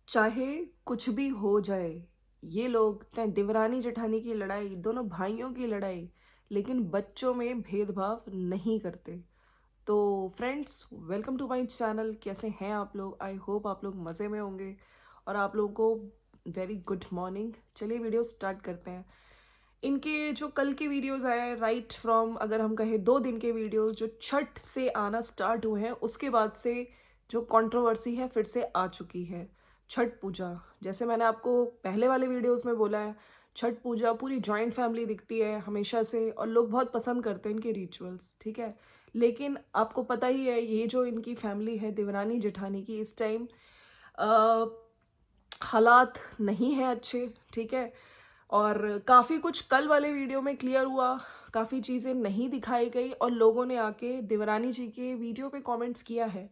चाहे कुछ भी हो जाए, ये लोग चाहे देवरानी जेठानी की लड़ाई, दोनों भाइयों की लड़ाई, लेकिन बच्चों में भेदभाव नहीं करते। तो friends, welcome to my channel. कैसे हैं आप लोग? आई होप आप लोग मज़े में होंगे और आप लोगों को वेरी गुड मॉर्निंग। चलिए वीडियो स्टार्ट करते हैं। इनके जो कल के वीडियोस आए, राइट फ्रॉम, अगर हम कहें 2 दिन के वीडियोस जो छठ से आना स्टार्ट हुए हैं, उसके बाद से जो कंट्रोवर्सी है फिर से आ चुकी है। छठ पूजा, जैसे मैंने आपको पहले वाले वीडियोस में बोला है, छठ पूजा पूरी जॉइंट फैमिली दिखती है हमेशा से और लोग बहुत पसंद करते हैं इनके रिचुअल्स, ठीक है। लेकिन आपको पता ही है, ये जो इनकी फैमिली है देवरानी जेठानी की, इस टाइम हालात नहीं हैं अच्छे, ठीक है। और काफ़ी कुछ कल वाले वीडियो में क्लियर हुआ, काफ़ी चीज़ें नहीं दिखाई गई और लोगों ने आके देवरानी जी के वीडियो पे कमेंट्स किया है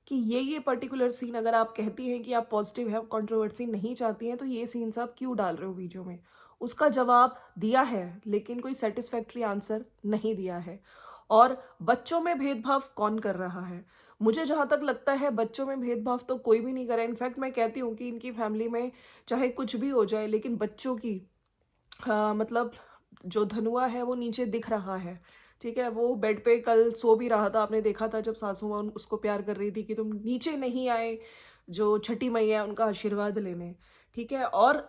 कि ये पर्टिकुलर सीन, अगर आप कहती हैं कि आप पॉजिटिव है, कंट्रोवर्सी नहीं चाहती हैं, तो ये सीन्स आप क्यों डाल रहे हो वीडियो में। उसका जवाब दिया है लेकिन कोई सेटिस्फैक्ट्री आंसर नहीं दिया है। और बच्चों में भेदभाव कौन कर रहा है? मुझे जहाँ तक लगता है बच्चों में भेदभाव तो कोई भी नहीं कर रहा है। इनफैक्ट मैं कहती हूँ कि इनकी फैमिली में चाहे कुछ भी हो जाए, लेकिन बच्चों की, हाँ, मतलब जो धनुआ है वो नीचे दिख रहा है, ठीक है। वो बेड पे कल सो भी रहा था, आपने देखा था जब सासू माँ उसको प्यार कर रही थी कि तुम नीचे नहीं आए जो छठी मैया है उनका आशीर्वाद लेने, ठीक है। और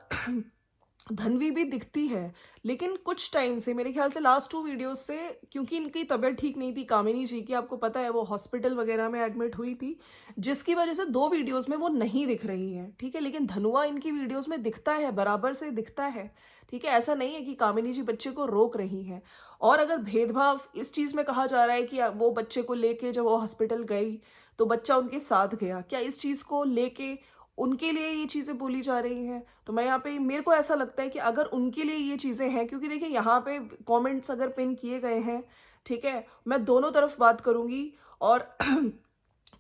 धनवी भी दिखती है, लेकिन कुछ टाइम से, मेरे ख्याल से लास्ट 2 वीडियोस से, क्योंकि इनकी तबीयत ठीक नहीं थी कामिनी जी की, आपको पता है वो हॉस्पिटल वगैरह में एडमिट हुई थी, जिसकी वजह से 2 वीडियोस में वो नहीं दिख रही हैं, ठीक है। लेकिन धनुआ इनकी वीडियोस में दिखता है, बराबर से दिखता है, ठीक है। ऐसा नहीं है कि कामिनी जी बच्चे को रोक रही हैं। और अगर भेदभाव इस चीज़ में कहा जा रहा है कि वो बच्चे को लेके जब वो हॉस्पिटल गई तो बच्चा उनके साथ गया, क्या इस चीज़ को लेके उनके लिए ये चीज़ें बोली जा रही हैं? तो मैं यहाँ पे, मेरे को ऐसा लगता है कि अगर उनके लिए ये चीज़ें हैं, क्योंकि देखिए यहाँ पे कमेंट्स अगर पिन किए गए हैं, ठीक है, मैं दोनों तरफ बात करूँगी। और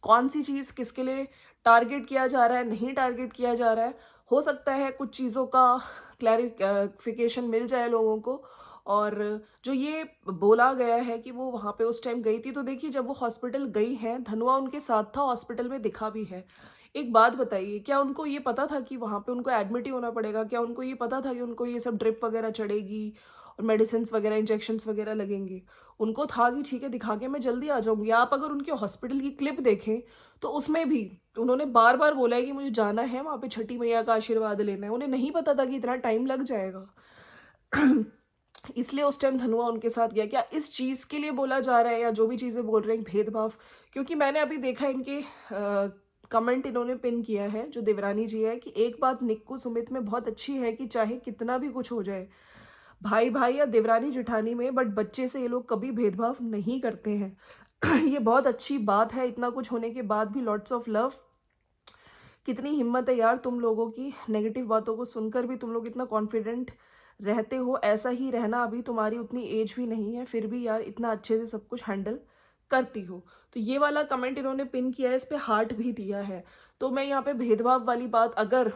कौन सी चीज़ किसके लिए टारगेट किया जा रहा है, नहीं टारगेट किया जा रहा है, हो सकता है कुछ चीज़ों का क्लैरिफिकेशन मिल जाए लोगों को। और जो ये बोला गया है कि वो वहाँ पे उस टाइम गई थी, तो देखिए जब वो हॉस्पिटल गई हैं, धनुआ उनके साथ था, हॉस्पिटल में दिखा भी है। एक बात बताइए, क्या उनको ये पता था कि वहाँ पे उनको एडमिट ही होना पड़ेगा? क्या उनको ये पता था कि उनको ये सब ड्रिप वगैरह चढ़ेगी और मेडिसिन वगैरह, इंजेक्शंस वगैरह लगेंगे? उनको था कि ठीक है, दिखा के मैं जल्दी आ जाऊंगी। आप अगर उनके हॉस्पिटल की क्लिप देखें तो उसमें भी उन्होंने बार बार बोला है कि मुझे जाना है वहाँ पे, छठी मैया का आशीर्वाद लेना है। उन्हें नहीं पता था कि इतना टाइम लग जाएगा। इसलिए उस टाइम धनुआ उनके साथ गया। क्या इस चीज़ के लिए बोला जा रहा है, या जो भी चीज़ें बोल रहे हैं भेदभाव? क्योंकि मैंने अभी देखा इनके कमेंट इन्होंने पिन किया है, जो देवरानी जी है, कि एक बात निक्कू सुमित में बहुत अच्छी है कि चाहे कितना भी कुछ हो जाए भाई भाई या देवरानी जेठानी में, बट बच्चे से ये लोग कभी भेदभाव नहीं करते हैं। ये बहुत अच्छी बात है, इतना कुछ होने के बाद भी लॉट्स ऑफ लव। कितनी हिम्मत है यार तुम लोगों की, नेगेटिव बातों को सुनकर भी तुम लोग इतना कॉन्फिडेंट रहते हो। ऐसा ही रहना, अभी तुम्हारी उतनी एज भी नहीं है, फिर भी यार इतना अच्छे से सब कुछ हैंडल करती हो। तो ये वाला कमेंट इन्होंने पिन किया है, इस पे हार्ट भी दिया है। तो मैं यहाँ पे भेदभाव वाली बात अगर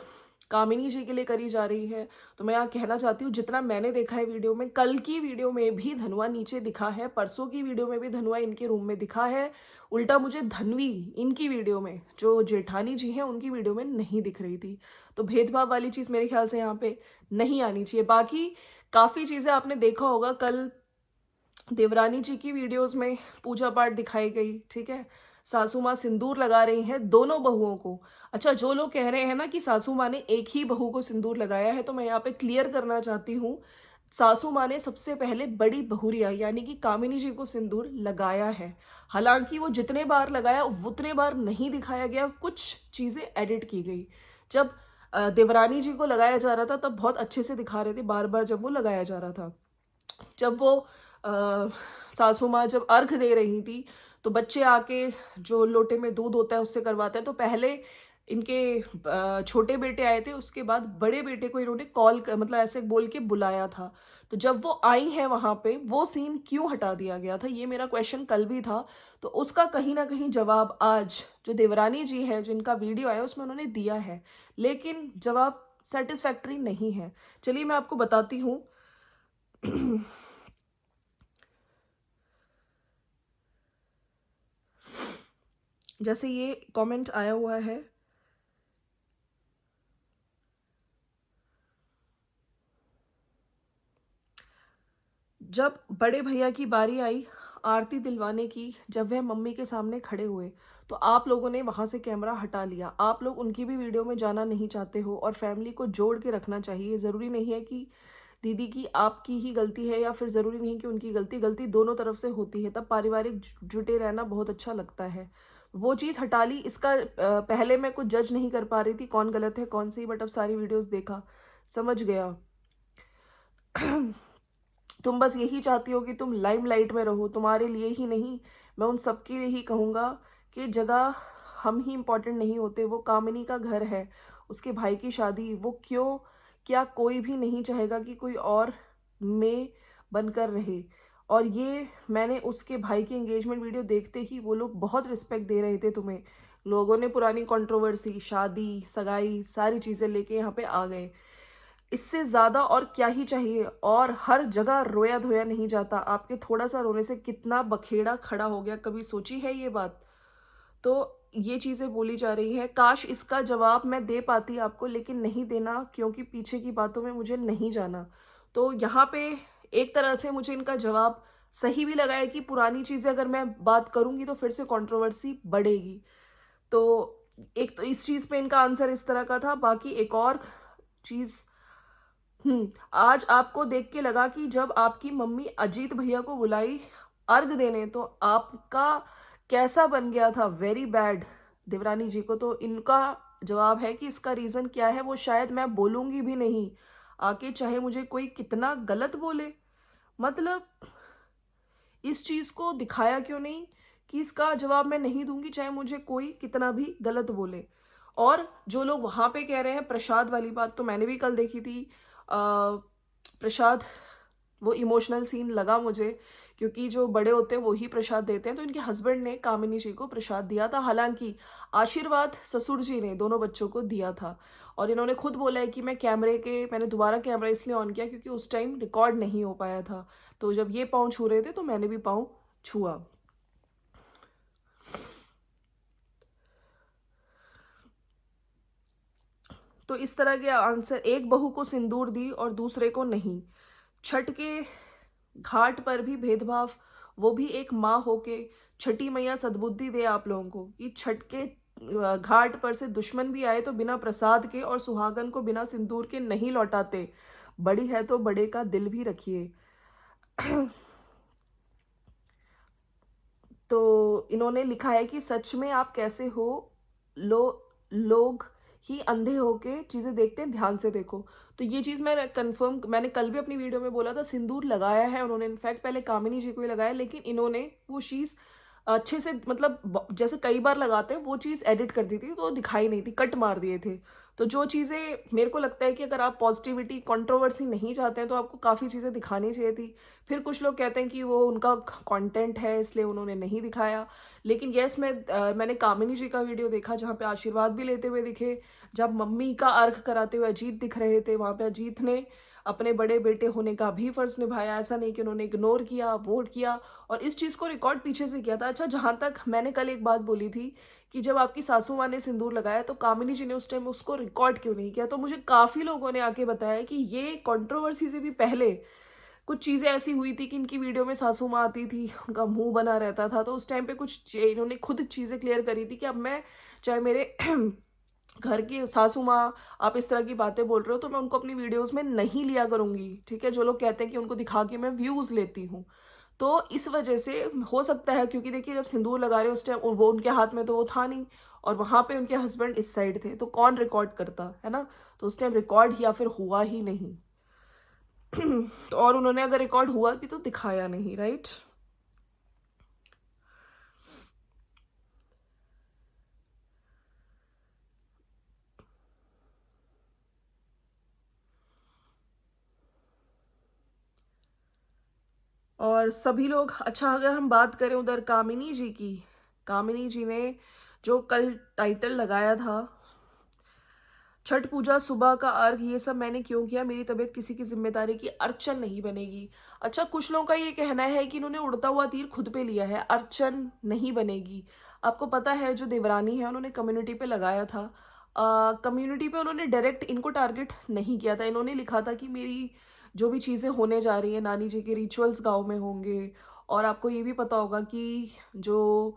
कामिनी जी के लिए करी जा रही है, तो मैं यहाँ कहना चाहती हूँ, जितना मैंने देखा है वीडियो में, कल की वीडियो में भी धनुआ नीचे दिखा है, परसों की वीडियो में भी धनुआ इनके रूम में दिखा है। उल्टा मुझे धनवी इनकी वीडियो में, जो जेठानी जी हैं उनकी वीडियो में नहीं दिख रही थी। तो भेदभाव वाली चीज़ मेरे ख्याल से यहाँ पे नहीं आनी चाहिए। बाकी काफ़ी चीज़ें आपने देखा होगा, कल देवरानी जी की वीडियोस में पूजा पाठ दिखाई गई, ठीक है। सासू माँ सिंदूर लगा रही हैं दोनों बहुओं को। अच्छा, जो लोग कह रहे हैं ना कि सासू माँ ने एक ही बहू को सिंदूर लगाया है, तो मैं यहाँ पे क्लियर करना चाहती हूँ, सासू माँ ने सबसे पहले बड़ी बहुरिया यानी कि कामिनी जी को सिंदूर लगाया है। हालांकि वो जितने बार लगाया उतने बार नहीं दिखाया गया, कुछ चीजें एडिट की गई। जब देवरानी जी को लगाया जा रहा था तब बहुत अच्छे से दिखा रहे थे, बार बार जब वो लगाया जा रहा था। जब वो सासू माँ जब अर्घ दे रही थी, तो बच्चे आके जो लोटे में दूध होता है उससे करवाते हैं, तो पहले इनके छोटे बेटे आए थे, उसके बाद बड़े बेटे को इन्होंने मतलब ऐसे बोल के बुलाया था। तो जब वो आई हैं वहां पे, वो सीन क्यों हटा दिया गया था, ये मेरा क्वेश्चन कल भी था। तो उसका कहीं ना कहीं जवाब आज जो देवरानी जी है, जिनका वीडियो आया उसमें उन्होंने दिया है, लेकिन जवाब सेटिस्फैक्ट्री नहीं है। चलिए मैं आपको बताती हूँ। जैसे ये कमेंट आया हुआ है, जब बड़े भैया की बारी आई आरती दिलवाने की, जब वह मम्मी के सामने खड़े हुए, तो आप लोगों ने वहाँ से कैमरा हटा लिया। आप लोग उनकी भी वीडियो में जाना नहीं चाहते हो और फैमिली को जोड़ के रखना चाहिए। ज़रूरी नहीं है कि दीदी की आपकी ही गलती है या फिर ज़रूरी नहीं कि उनकी गलती दोनों तरफ से होती है, तब पारिवारिक जुटे रहना बहुत अच्छा लगता है। वो चीज़ हटा ली। इसका पहले मैं कुछ जज नहीं कर पा रही थी कौन गलत है कौन सही, बट अब सारी वीडियोस देखा, समझ गया। तुम बस यही चाहती हो कि तुम लाइमलाइट में रहो, तुम्हारे लिए ही नहीं, मैं उन सबके लिए ही कहूँगा कि जगह हम ही इम्पोर्टेंट नहीं होते। वो कामिनी का घर है, उसके भाई की शादी, वो क्यों, क्या कोई भी नहीं चाहेगा कि कोई और में बनकर रहे। और ये मैंने उसके भाई की एंगेजमेंट वीडियो देखते ही वो लोग बहुत रिस्पेक्ट दे रहे थे तुम्हें। लोगों ने पुरानी कंट्रोवर्सी, शादी, सगाई, सारी चीज़ें लेके यहाँ पे आ गए। इससे ज़्यादा और क्या ही चाहिए। और हर जगह रोया धोया नहीं जाता। आपके थोड़ा सा रोने से कितना बखेड़ा खड़ा हो गया, कभी सोची है ये बात? तो ये चीज़ें बोली जा रही हैं। काश इसका जवाब मैं दे पाती आपको, लेकिन नहीं देना, क्योंकि पीछे की बातों में मुझे नहीं जाना। तो यहाँ पे एक तरह से मुझे इनका जवाब सही भी लगा है कि पुरानी चीज़ें अगर मैं बात करूँगी तो फिर से कंट्रोवर्सी बढ़ेगी। तो एक तो इस चीज़ पे इनका आंसर इस तरह का था। बाकी एक और चीज़, आज आपको देख के लगा कि जब आपकी मम्मी अजीत भैया को बुलाई अर्घ देने, तो आपका कैसा बन गया था, वेरी बैड देवरानी जी को। तो इनका जवाब है कि इसका रीज़न क्या है वो शायद मैं बोलूँगी भी नहीं आके, चाहे मुझे कोई कितना गलत बोले। मतलब इस चीज़ को दिखाया क्यों नहीं कि इसका जवाब मैं नहीं दूंगी चाहे मुझे कोई कितना भी गलत बोले। और जो लोग वहां पे कह रहे हैं प्रसाद वाली बात, तो मैंने भी कल देखी थी। प्रसाद, वो इमोशनल सीन लगा मुझे, क्योंकि जो बड़े होते हैं वो ही प्रसाद देते हैं। तो इनके हस्बैंड ने कामिनी जी को प्रसाद दिया था, हालांकि आशीर्वाद ससुर जी ने दोनों बच्चों को दिया था। और इन्होंने खुद बोला है कि मैंने दोबारा कैमरा इसलिए ऑन किया क्योंकि उस टाइम रिकॉर्ड नहीं हो पाया था। तो जब ये पाँव छू रहे थे तो मैंने भी पाँव छुआ। तो इस तरह के आंसर, एक बहू को सिंदूर दी और दूसरे को नहीं। छठ के घाट पर भी भेदभाव, वो भी एक माँ होके। छठी मैया सद्बुद्धि दे आप लोगों को कि छठ के घाट पर से दुश्मन भी आए तो बिना प्रसाद के और सुहागन को बिना सिंदूर के नहीं लौटाते। बड़ी है तो बड़े का दिल भी रखिए। तो इन्होंने लिखा है कि सच में आप कैसे हो, लो लोग ही अंधे होके चीजें देखते हैं, ध्यान से देखो। तो ये चीज मैं कंफर्म, मैंने कल भी अपनी वीडियो में बोला था, सिंदूर लगाया है उन्होंने, इनफैक्ट पहले कामिनी जी को ही लगाया, लेकिन इन्होंने वो चीज अच्छे से, मतलब जैसे कई बार लगाते हैं वो चीज एडिट कर दी थी तो दिखाई नहीं थी, कट मार दिए थे। तो जो चीज़ें मेरे को लगता है कि अगर आप पॉजिटिविटी कंट्रोवर्सी नहीं चाहते हैं तो आपको काफ़ी चीज़ें दिखानी चाहिए थी। फिर कुछ लोग कहते हैं कि वो उनका कंटेंट है इसलिए उन्होंने नहीं दिखाया। लेकिन यस, मैंने कामिनी जी का वीडियो देखा जहाँ पे आशीर्वाद भी लेते हुए दिखे। जब मम्मी का अर्घ कराते हुए अजीत दिख रहे थे, वहाँ पे अजीत ने अपने बड़े बेटे होने का भी फर्ज निभाया। ऐसा नहीं कि उन्होंने इग्नोर किया, वोट किया। और इस चीज़ को रिकॉर्ड पीछे से किया था। अच्छा, जहाँ तक मैंने कल एक बात बोली थी कि जब आपकी सासू माँ ने सिंदूर लगाया तो कामिनी जी ने उस टाइम उसको रिकॉर्ड क्यों नहीं किया, तो मुझे काफ़ी लोगों ने आके बताया कि ये कंट्रोवर्सी से भी पहले कुछ चीज़ें ऐसी हुई थी कि इनकी वीडियो में सासू माँ आती थी, उनका मुंह बना रहता था। तो उस टाइम पे इन्होंने खुद चीज़ें क्लियर करी थी कि अब मैं, चाहे मेरे घर की सासू माँ आप इस तरह की बातें बोल रहे हो तो मैं उनको अपनी वीडियोस में नहीं लिया करूंगी। ठीक है, जो लोग कहते हैं कि उनको दिखा के मैं व्यूज लेती हूँ, तो इस वजह से हो सकता है। क्योंकि देखिए जब सिंदूर लगा रहे हो उस टाइम वो उनके हाथ में तो वो था नहीं, और वहां पे उनके हस्बैंड इस साइड थे, तो कौन रिकॉर्ड करता है ना। तो उस टाइम रिकॉर्ड या फिर हुआ ही नहीं। तो और उन्होंने अगर रिकॉर्ड हुआ भी तो दिखाया नहीं, राइट। और सभी लोग, अच्छा अगर हम बात करें उधर कामिनी जी की, कामिनी जी ने जो कल टाइटल लगाया था, छठ पूजा सुबह का अर्घ, ये सब मैंने क्यों किया, मेरी तबीयत किसी की जिम्मेदारी की, अर्चन नहीं बनेगी। अच्छा, कुछ लोगों का ये कहना है कि इन्होंने उड़ता हुआ तीर खुद पे लिया है, अर्चन नहीं बनेगी। आपको पता है जो देवरानी है उन्होंने कम्युनिटी पे लगाया था। कम्युनिटी पे उन्होंने डायरेक्ट इनको टारगेट नहीं किया था। इन्होंने लिखा था कि मेरी जो भी चीज़ें होने जा रही हैं, नानी जी के रिचुअल्स गाँव में होंगे। और आपको ये भी पता होगा कि जो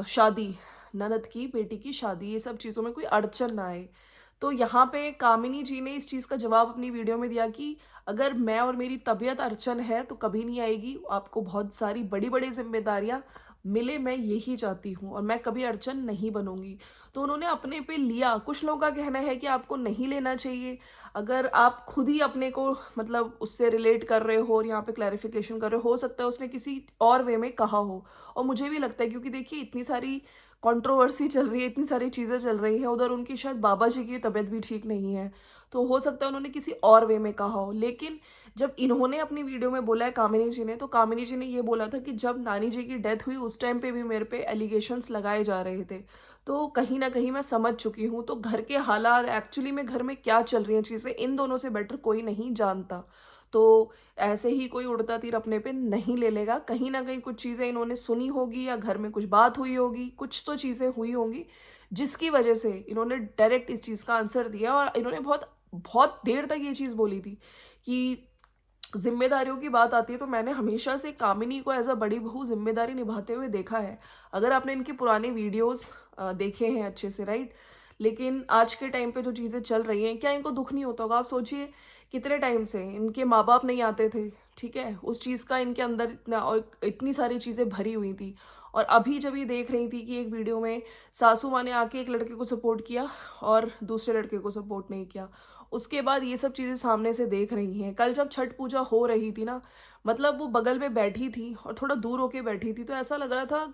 शादी, ननद की बेटी की शादी, ये सब चीज़ों में कोई अड़चन ना आए। तो यहाँ पे कामिनी जी ने इस चीज़ का जवाब अपनी वीडियो में दिया कि अगर मैं और मेरी तबीयत अड़चन है तो कभी नहीं आएगी, आपको बहुत सारी बड़ी-बड़ी ज़िम्मेदारियाँ मिले, मैं यही चाहती हूँ और मैं कभी अड़चन नहीं बनूँगी। तो उन्होंने अपने पे लिया। कुछ लोगों का कहना है कि आपको नहीं लेना चाहिए, अगर आप खुद ही अपने को मतलब उससे रिलेट कर रहे हो और यहाँ पे क्लैरिफ़िकेशन कर रहे हो सकता है उसने किसी और वे में कहा हो। और मुझे भी लगता है, क्योंकि देखिए इतनी सारी कंट्रोवर्सी चल रही है, इतनी सारी चीज़ें चल रही हैं, उधर उनकी शायद बाबा जी की तबीयत भी ठीक नहीं है, तो हो सकता है उन्होंने किसी और वे में कहा हो। लेकिन जब इन्होंने अपनी वीडियो में बोला है कामिनी जी ने, तो कामिनी जी ने ये बोला था कि जब नानी जी की डेथ हुई उस टाइम पे भी मेरे पे एलिगेशंस लगाए जा रहे थे। तो कहीं न कहीं मैं समझ चुकी हूँ, तो घर के हालात एक्चुअली में घर में क्या चल रही हैं चीज़ें, इन दोनों से बेटर कोई नहीं जानता। तो ऐसे ही कोई उड़ता तीर अपने पे नहीं ले लेगा। कहीं न कहीं कुछ चीज़ें इन्होंने सुनी होगी या घर में कुछ बात हुई होगी, कुछ तो चीज़ें हुई होंगी, जिसकी वजह से इन्होंने डायरेक्ट इस चीज़ का आंसर दिया। और इन्होंने बहुत बहुत देर तक ये चीज़ बोली थी कि ज़िम्मेदारियों की बात आती है तो मैंने हमेशा से कामिनी को एज़ अ बड़ी बहू ज़िम्मेदारी निभाते हुए देखा है। अगर आपने इनके पुराने वीडियोज़ देखे हैं अच्छे से, राइट? लेकिन आज के टाइम पे जो चीज़ें चल रही हैं, क्या इनको दुःख नहीं होता होगा? आप सोचिए कितने टाइम से इनके माँ-बाप नहीं आते थे, ठीक है? उस चीज़ का इनके अंदर इतना और इतनी सारी चीज़ें भरी हुई थी। और अभी जब ये देख रही थी कि एक वीडियो में सासू माँ ने आके एक लड़के को सपोर्ट किया और दूसरे लड़के को सपोर्ट नहीं किया। उसके बाद ये सब चीज़ें सामने से देख रही हैं। कल जब छठ पूजा हो रही थी ना, मतलब वो बगल में बैठी थी और थोड़ा दूर होके बैठी थी, तो ऐसा लग रहा था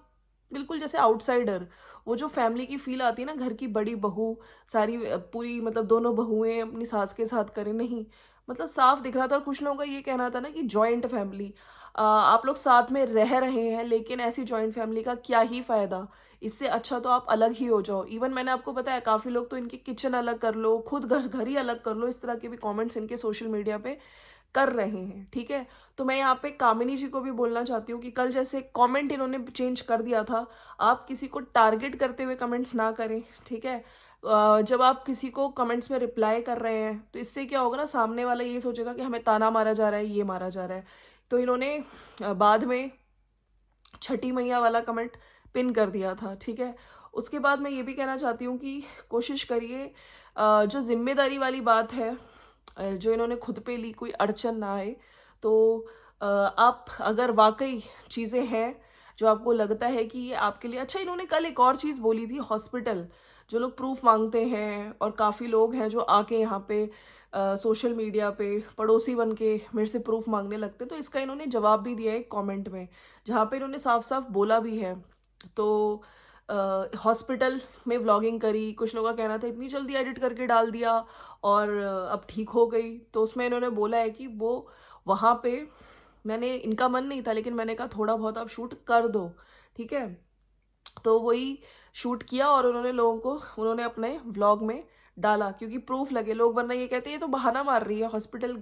बिल्कुल जैसे आउटसाइडर। वो जो फैमिली की फ़ील आती है ना, घर की बड़ी बहू, सारी पूरी मतलब दोनों बहुएँ अपनी सास के साथ करें, नहीं। मतलब साफ दिख रहा था। और कुछ लोगों का ये कहना था ना कि जॉइंट फैमिली, आप लोग साथ में रह रहे हैं, लेकिन ऐसी जॉइंट फैमिली का क्या ही फ़ायदा? इससे अच्छा तो आप अलग ही हो जाओ। इवन मैंने आपको बताया काफ़ी लोग तो इनकी किचन अलग कर लो, खुद घर घर ही अलग कर लो, इस तरह के भी कमेंट्स इनके सोशल मीडिया पे कर रहे हैं, ठीक है? तो मैं यहाँ पे कामिनी जी को भी बोलना चाहती हूँ कि कल जैसे कमेंट इन्होंने चेंज कर दिया था, आप किसी को टारगेट करते हुए कमेंट्स ना करें, ठीक है? जब आप किसी को कमेंट्स में रिप्लाई कर रहे हैं, तो इससे क्या होगा ना, सामने वाला ये सोचेगा कि हमें ताना मारा जा रहा है, ये मारा जा रहा है। तो इन्होंने बाद में छठी मैया वाला कमेंट पिन कर दिया था, ठीक है? उसके बाद मैं ये भी कहना चाहती हूँ कि कोशिश करिए, जो ज़िम्मेदारी वाली बात है, जो इन्होंने खुद पे ली, कोई अड़चन ना आए। तो आप अगर वाक़ई चीज़ें हैं, जो आपको लगता है कि ये आपके लिए अच्छा। इन्होंने कल एक और चीज़ बोली थी, हॉस्पिटल, जो लोग प्रूफ़ माँगते हैं और काफ़ी लोग हैं जो आके यहाँ पे सोशल मीडिया पे पड़ोसी बन के मेरे से प्रूफ़ माँगने लगते हैं, तो इसका इन्होंने जवाब भी दिया है एक कमेंट में, जहाँ पे इन्होंने साफ-साफ बोला भी है। तो हॉस्पिटल में व्लॉगिंग करी, कुछ लोगों का कहना था इतनी जल्दी एडिट करके डाल दिया और अब ठीक हो गई। तो उसमें इन्होंने बोला है कि वो वहाँ पे मैंने इनका मन नहीं था, लेकिन मैंने कहा थोड़ा बहुत आप शूट कर दो, ठीक है? तो वही शूट किया और उन्होंने अपने व्लॉग में डाला, क्योंकि प्रूफ लगे। लोग वरना ये कहते हैं ये तो बहाना मार रही है, हॉस्पिटल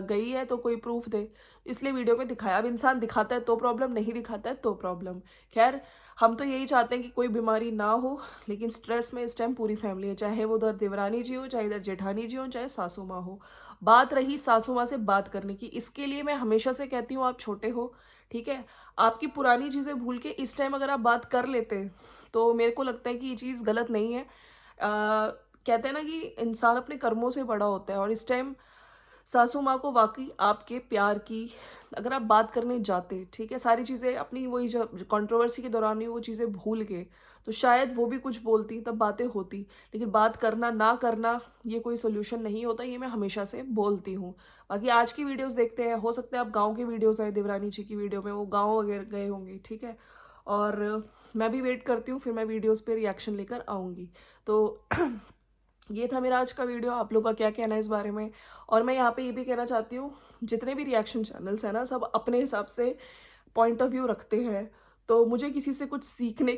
गई है तो कोई प्रूफ दे, इसलिए वीडियो में दिखाया। अब इंसान दिखाता है तो प्रॉब्लम, नहीं दिखाता है तो प्रॉब्लम। खैर, हम तो यही चाहते हैं कि कोई बीमारी ना हो, लेकिन स्ट्रेस में इस टाइम पूरी फैमिली है, चाहे वो उधर देवरानी जी हो, चाहे इधर जेठानी जी हो, चाहे सासू माँ हो। बात रही सासू माँ से बात करने की, इसके लिए मैं हमेशा से कहती हूँ आप छोटे हो, ठीक है? आपकी पुरानी चीज़ें भूल के इस टाइम अगर आप बात कर लेते, तो मेरे को लगता है कि ये चीज़ गलत नहीं है। कहते हैं ना कि इंसान अपने कर्मों से बड़ा होता है, और इस टाइम सासू माँ को वाक़ई आपके प्यार की अगर आप बात करने जाते, ठीक है? सारी चीज़ें अपनी वही जो कंट्रोवर्सी के दौरान हुई वो चीज़ें भूल के, तो शायद वो भी कुछ बोलती, तब बातें होती। लेकिन बात करना, ना करना, ये कोई सॉल्यूशन नहीं होता, ये मैं हमेशा से बोलती हूँ। बाकी आज की वीडियोज़ देखते हैं, हो सकता है आप गाँव की वीडियोज़ आए देवरानी जी की वीडियो में, वो गाँव वगैरह गए होंगे, ठीक है? और मैं भी वेट करती हूँ, फिर मैं वीडियोज़ पे रिएक्शन लेकर आऊँगी। तो ये था मेरा आज का वीडियो, आप लोग का क्या कहना है इस बारे में? और मैं यहाँ पे ये भी कहना चाहती हूँ, जितने भी रिएक्शन चैनल्स हैं ना, सब अपने हिसाब से पॉइंट ऑफ व्यू रखते हैं, तो मुझे किसी से कुछ सीखने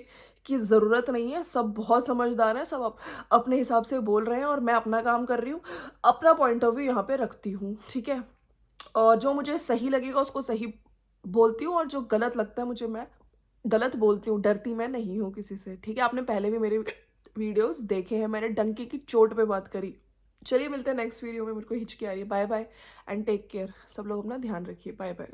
की ज़रूरत नहीं है। सब बहुत समझदार हैं, सब अपने हिसाब से बोल रहे हैं और मैं अपना काम कर रही हूँ, अपना पॉइंट ऑफ व्यू यहाँ पे रखती हूँ, ठीक है? और जो मुझे सही लगेगा उसको सही बोलती हूँ, और जो गलत लगता है मुझे, मैं गलत बोलती हूँ, डरती मैं नहीं हूँ किसी से, ठीक है? आपने पहले भी मेरे वीडियोज़ देखे हैं, मैंने डंके की चोट पे बात करी, चलिए मिलते हैं नेक्स्ट वीडियो में, मेरे को हिचकी आ रही है। Bye bye and take care. सब लोग अपना ध्यान रखिए। Bye bye.